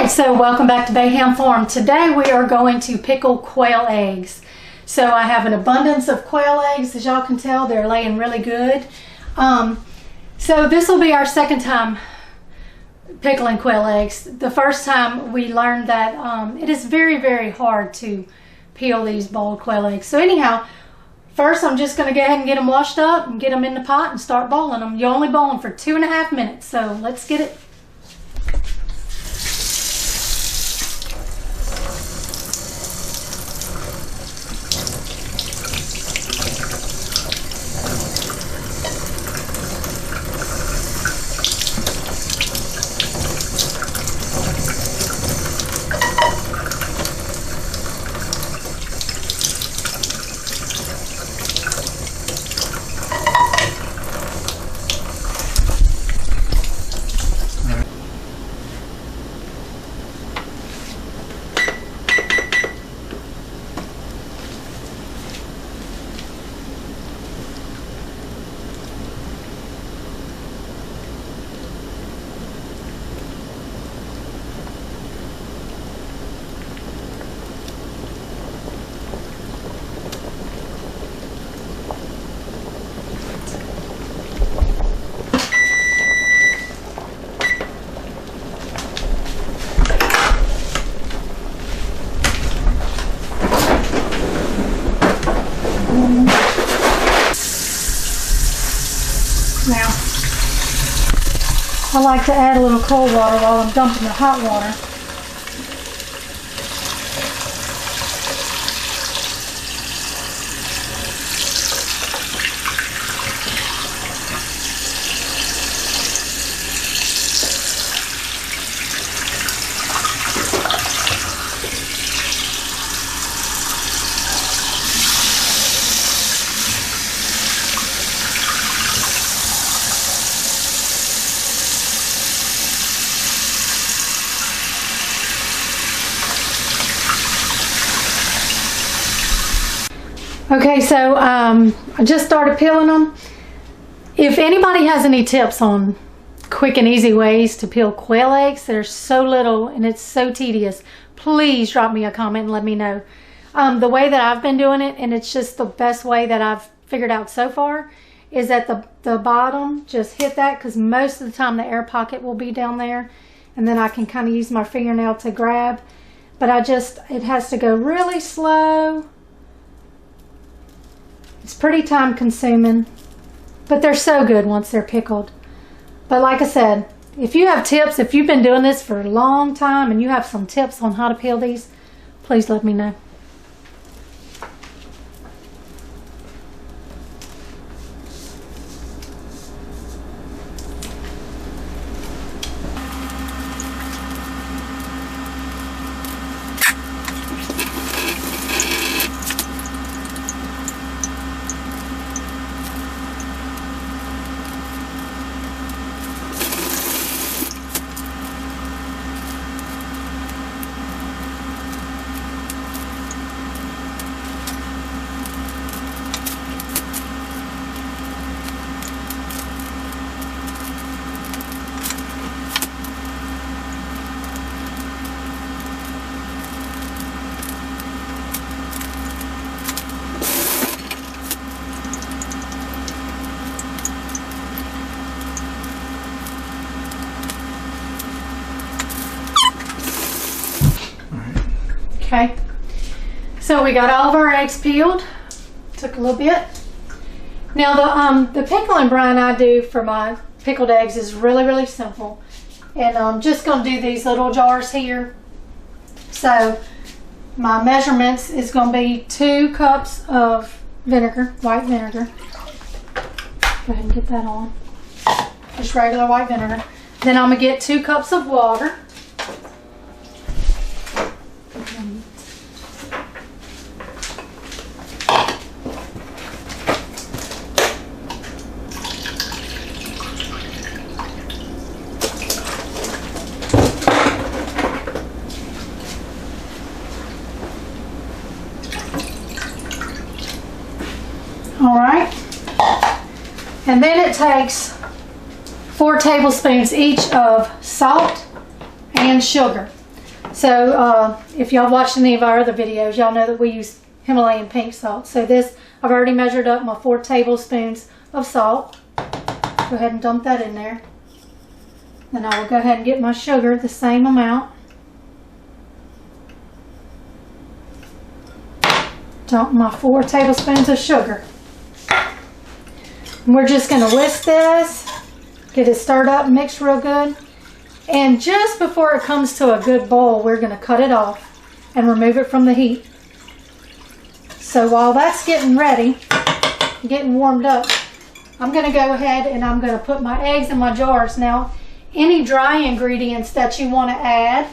Alright, so welcome back to Bayham Farm. Today we are going to pickle quail eggs. So I have an abundance of quail eggs. As y'all can tell, they're laying really good. So this will be our second time pickling quail eggs. The first time we learned that it is very, very hard to peel these boiled quail eggs. So anyhow, first I'm just going to go ahead and get them washed up and get them in the pot and start boiling them. You're only boiling for 2.5 minutes, so let's get it. Now, I like to add a little cold water while I'm dumping the hot water. Okay, so I just started peeling them. If anybody has any tips on quick and easy ways to peel quail eggs that are so little and it's so tedious, please drop me a comment and let me know. The way that I've been doing it, and it's just the best way that I've figured out so far, is at the bottom, just hit that, because most of the time the air pocket will be down there, and then I can kind of use my fingernail to grab. But it has to go really slow. It's pretty time consuming, but they're so good once they're pickled. But like I said, if you have tips, if you've been doing this for a long time and you have some tips on how to peel these, please let me know. Okay, so we got all of our eggs peeled. Took a little bit. Now the pickling brine I do for my pickled eggs is really, really simple. And I'm just going to do these little jars here. So my measurements is going to be 2 cups of vinegar, white vinegar. Go ahead and get that on. Just regular white vinegar. Then I'm going to get 2 cups of water. All right, and then it takes 4 tablespoons each of salt and sugar. So if y'all watched any of our other videos, y'all know that we use Himalayan pink salt. So this, I've already measured up my 4 tablespoons of salt. Go ahead and dump that in there. Then I will go ahead and get my sugar the same amount. Dump my 4 tablespoons of sugar. And we're just going to whisk this, get it stirred up, mixed real good. And just before it comes to a good boil, we're going to cut it off and remove it from the heat. So while that's getting ready, getting warmed up, I'm going to go ahead and I'm going to put my eggs in my jars. Now, any dry ingredients that you want to add,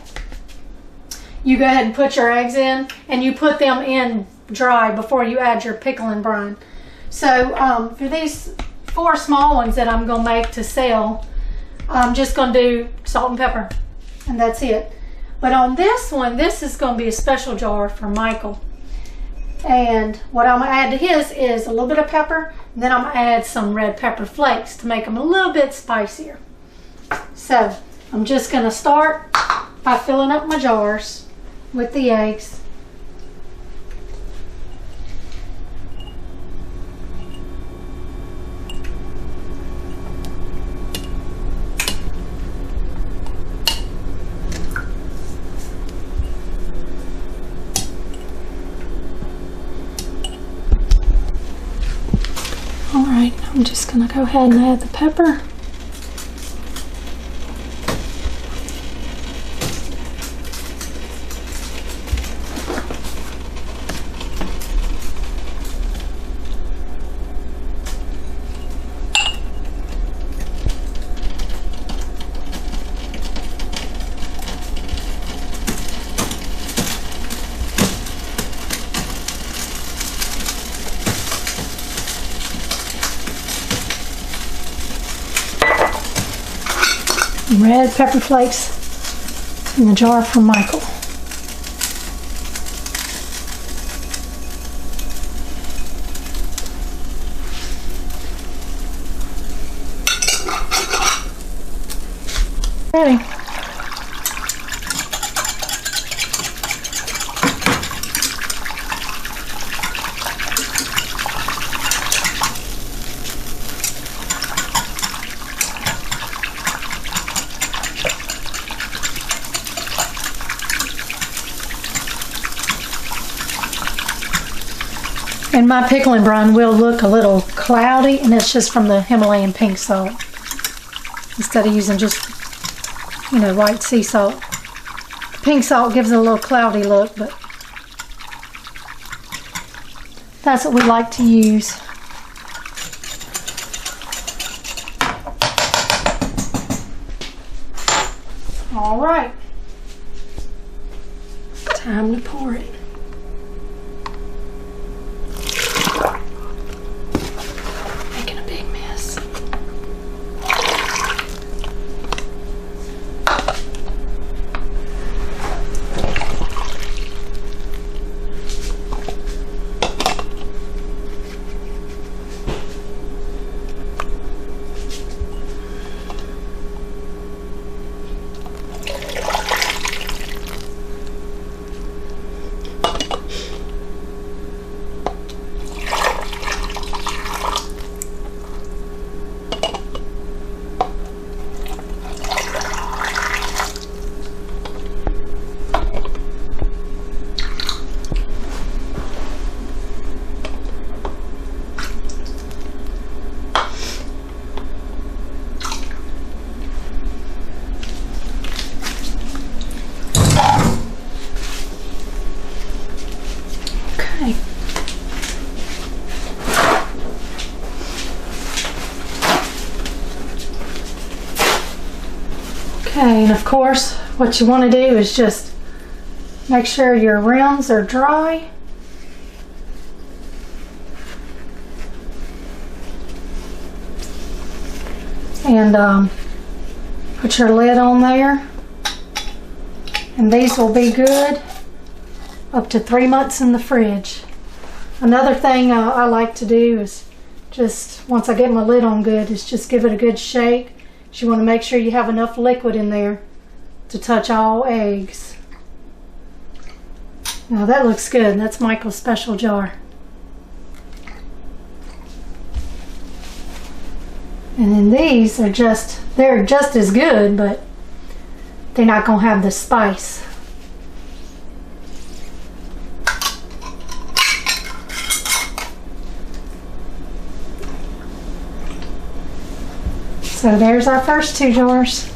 you go ahead and put your eggs in, and you put them in dry before you add your pickle and brine. So for these 4 small ones that I'm going to make to sell, I'm just going to do salt and pepper, and that's it. But on this one, this is going to be a special jar for Michael. And what I'm going to add to his is a little bit of pepper, and then I'm going to add some red pepper flakes to make them a little bit spicier. So I'm just going to start by filling up my jars with the eggs. Alright, I'm just going to go ahead and add the pepper. Red pepper flakes in the jar for Michael. Ready. And my pickle and brine will look a little cloudy, and it's just from the Himalayan pink salt. Instead of using just, white sea salt. Pink salt gives it a little cloudy look, but that's what we like to use. All right. Time to pour it. Okay, and of course, what you want to do is just make sure your rims are dry. And put your lid on there. And these will be good up to 3 months in the fridge. Another thing I like to do is just, once I get my lid on good, is just give it a good shake. You want to make sure you have enough liquid in there to touch all eggs. Now that looks good. That's Michael's special jar. And then these are they're just as good, but they're not gonna have the spice. So there's our first 2 jars.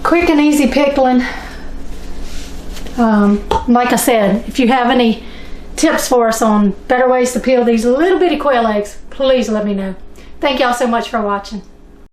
Quick and easy pickling. Like I said, if you have any tips for us on better ways to peel these little bitty quail eggs, please let me know. Thank y'all so much for watching.